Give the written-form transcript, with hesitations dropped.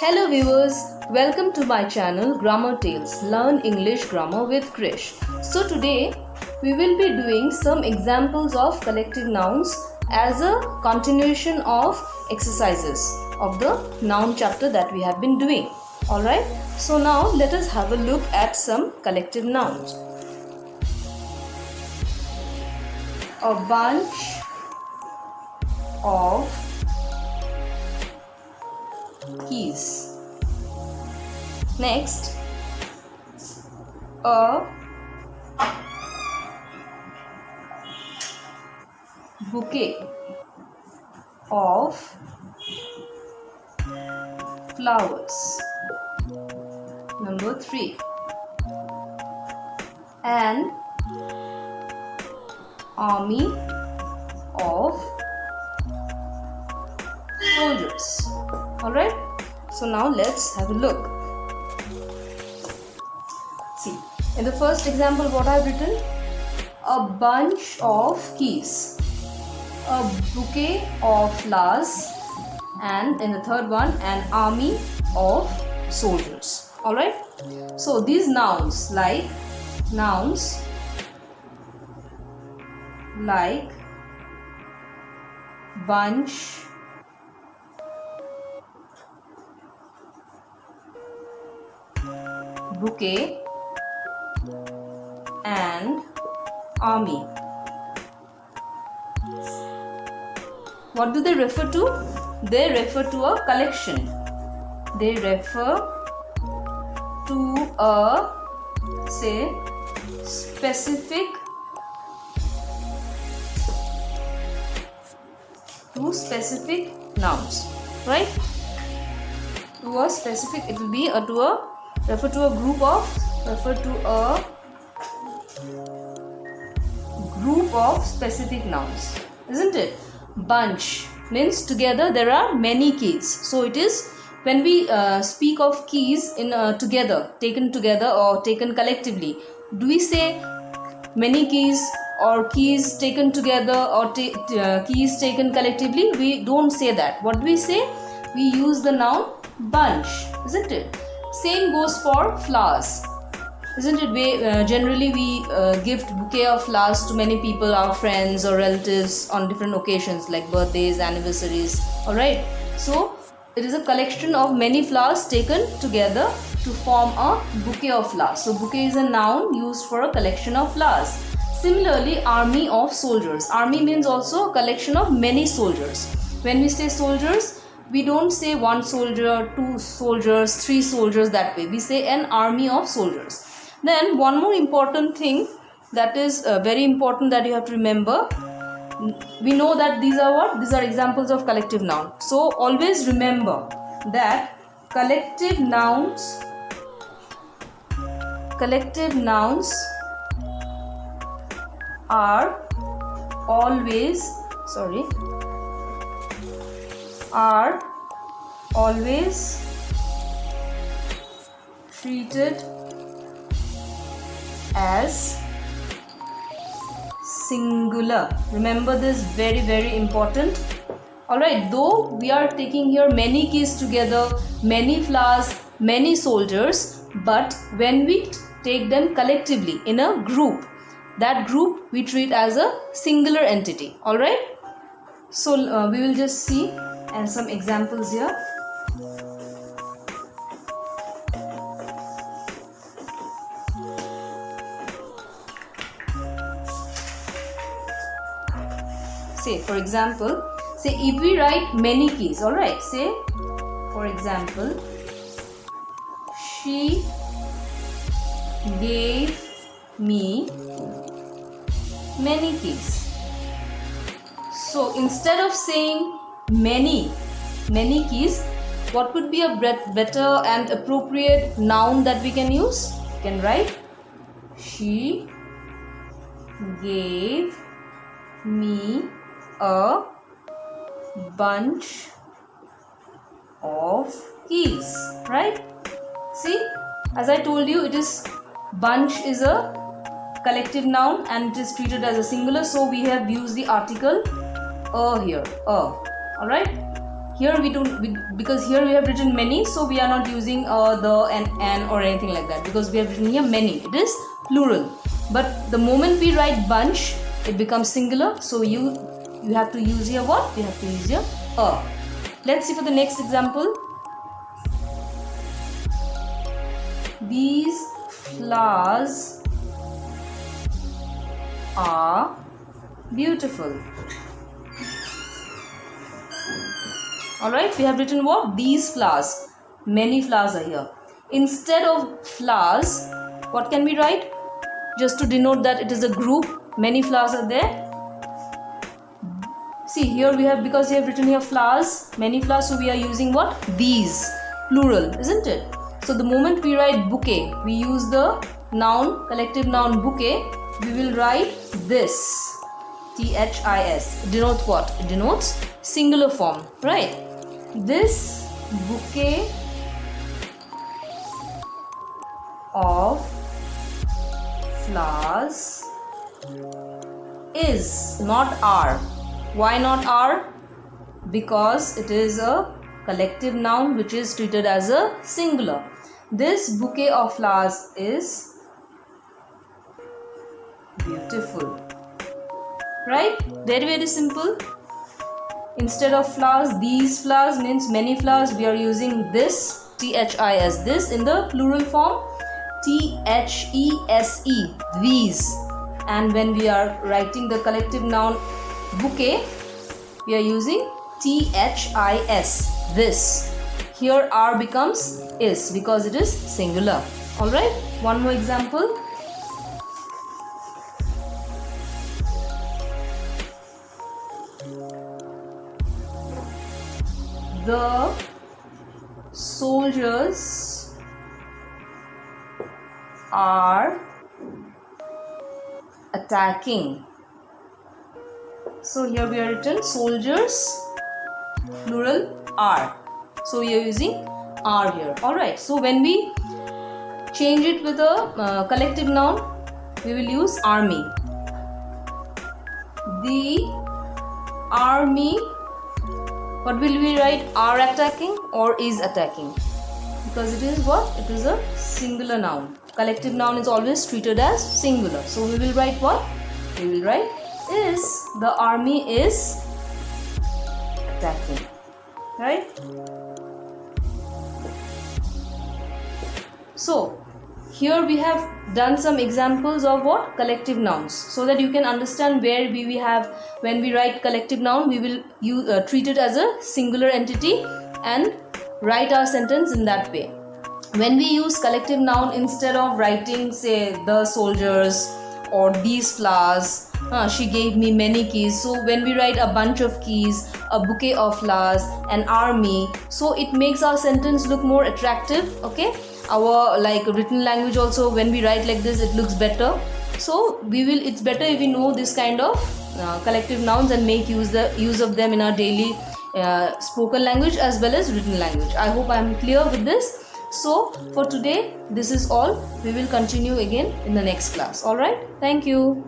Hello viewers, welcome to my channel Grammar Tales. Learn English Grammar with Krish. So today we will be doing some examples of collective nouns as a continuation of exercises of the noun chapter that we have been doing. Alright, so now let us have a look at some collective nouns. A bunch of keys. Next, a bouquet of flowers. Number 3, an army of soldiers. Alright, so now let's have a look. See, in the first example, what I have written? A bunch of keys, a bouquet of flowers, and in the third one, an army of soldiers. Alright, so these nouns like bunch, bouquet, and army. What do they refer to? They refer to a collection. They refer to a, say, specific nouns, right? To a specific, it will be refer to a group of specific nouns, isn't it? Bunch means together there are many keys. So it is when we speak of keys in together, taken together or taken collectively. Do we say many keys or keys taken together or keys taken collectively? We don't say that. What do we say? We use the noun bunch, isn't it? Same goes for flowers, isn't it? Generally we gift bouquet of flowers to many people, our friends or relatives, on different occasions like birthdays, anniversaries. Alright, so it is a collection of many flowers taken together to form a bouquet of flowers. So bouquet is a noun used for a collection of flowers. Similarly, army of soldiers. Army means also a collection of many soldiers. When we say soldiers, we don't say one soldier, two soldiers, three soldiers, that way. We say an army of soldiers. Then one more important thing that is very important that you have to remember. We know that these are what? These are examples of collective noun. So always remember that collective nouns are always treated as singular. Remember this, very very important. Alright, though we are taking here many keys together, many flowers, many soldiers, but when we take them collectively in a group, that group we treat as a singular entity. Alright, so we will just see and some examples here. Say for example, say if we write many keys, alright, say for example, she gave me many keys. So instead of saying many keys, what could be a better and appropriate noun that we can use? We can write she gave me a bunch of keys, right? See, as I told you, it is bunch is a collective noun and it is treated as a singular, so we have used the article a here, a. Alright, here because here we have written many, so we are not using the and an or anything like that, because we have written here many. It is plural. But the moment we write bunch, it becomes singular. So you have to use here what? You have to use here a. Let's see for the next example. These flowers are beautiful. Alright, we have written what? These flowers. Many flowers are here. Instead of flowers, what can we write? Just to denote that it is a group, many flowers are there. See, here we have, because we have written here flowers, many flowers, so we are using what? These, plural, isn't it? So the moment we write bouquet, we use the noun, collective noun bouquet, we will write this, THIS. It denotes what? It denotes singular form, right? This bouquet of flowers is, not are. Why not are? Because it is a collective noun which is treated as a singular. This bouquet of flowers is beautiful. Right? Very, very simple. Instead of flowers, these flowers means many flowers. We are using this, THIS, this in the plural form, THESE, these. And when we are writing the collective noun bouquet, we are using THIS, this. Here R becomes is because it is singular. Alright, one more example. The soldiers are attacking. So here we are written soldiers, plural are. So we are using are here. Alright, so when we change it with a collective noun, we will use army. The army. What will we write? Are attacking or is attacking? Because it is what? It is a singular noun. Collective noun is always treated as singular. So we will write what? We will write is. The army is attacking. Right? So here we have done some examples of what? Collective nouns, so that you can understand where we have, when we write collective noun, we will treat it as a singular entity and write our sentence in that way. When we use collective noun, instead of writing say the soldiers or these flowers, she gave me many keys, so when we write a bunch of keys, a bouquet of flowers, an army, so it makes our sentence look more attractive. Okay, our like written language also, when we write like this, it looks better. So it's better if we know this kind of collective nouns and make use of them in our daily spoken language as well as written language. I hope I am clear with this. So for today, this is all. We will continue again in the next class. Alright, thank you.